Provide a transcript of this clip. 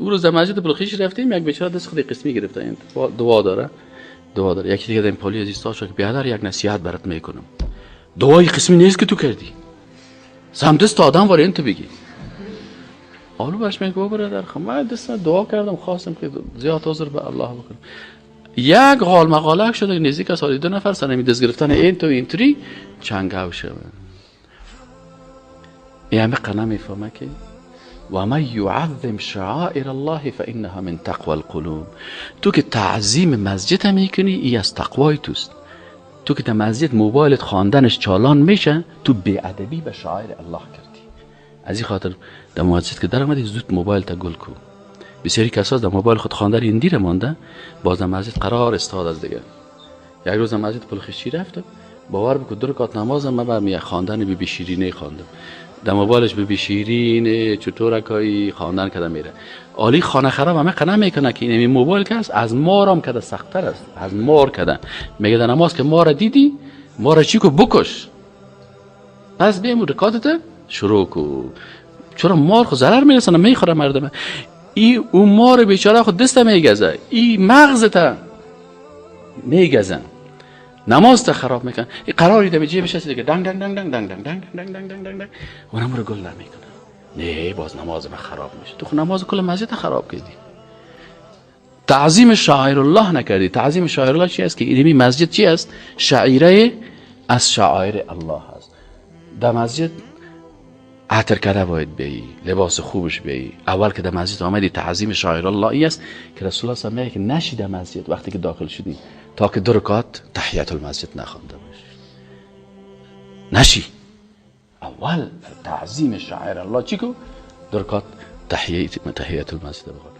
اون روز مسجد بلخیش رفتیم، یک بیچاره دست خودی قسمی گرفته، این دعا داره یکی دیگه دیم پالی عزیز تا شد بیادر یک نصیحت برات میکنم، دعای قسمی نیست که تو کردی، سمدست آدم واره انت بگی. حالا برش میگه برادر خب من دست دعا کردم، خواستم که زیاد عذر به الله بکنم. یک قال مقاله شده نزدیک سال 2 نفر سر دست گرفتن این تو اینطوری چنگاو شده. یعنی قنا میفهمه که و من یعظم شعائر الله فانها من تقوى القلوب. تو که تعظیم مسجد میکنی ای از تقوای توست. تو که در مسجد موبایلت خواندنش چالان میشه، تو بی‌ادبی به شعائر الله کردی. از این خاطر در مسجد که در اومدی زود موبایل تا گل کو. بسیاری کسا در موبایل خود خواندن این دیره مانده، باز در مسجد قرار استاد از دیگه. یک روز مسجد پلخشی رفتم، باور بکن 2 رکعت نمازم من با خواندن بی شیرینه خواندم. در موبایلش بی شیرین چطور کاری خواندن کده میره. عالی خانه خراب همه قنه میکنه که این موبایل که است از مارم کده سخت‌تر است، از مار کده. میگه در نماز که مار دیدی، مار چی کو بکش. پس بیم رکعتت شروع کو. چرا مار خو ضرر میرسونه میخوره مردم. این اون مار بیچاره خود دست میگزه، این مغزت میگزن، نماز تا خراب میکن. این قراری ده به جیبش هست دیگه دنگ دنگ دنگ دنگ دنگ دنگ دنگ دنگ دنگ دنگ دنگ دنگ اونم رو گل نمیکنه. نه باز نماز من خراب میشه. تو نماز کل مسجد خراب کردی، تعظیم شعائر الله نکردی. تعظیم شعائر الله چی است؟ که این مسجد چی است؟ شعیره از شعائر الله است. در مسجد عطر کده باید بیایی، لباس خوبش بیایی. اول که در مسجد آمدی تعظیم شعائر الله ای است که رسول الله صلی الله علیه و آله میگه نشی در مسجد وقتی که داخل شدی تا که 2 رکعت تحیت المسجد نخوانده باشی، نشی. اول تعظیم شعائر الله چی کو 2 رکعت تحیت المسجد بخون.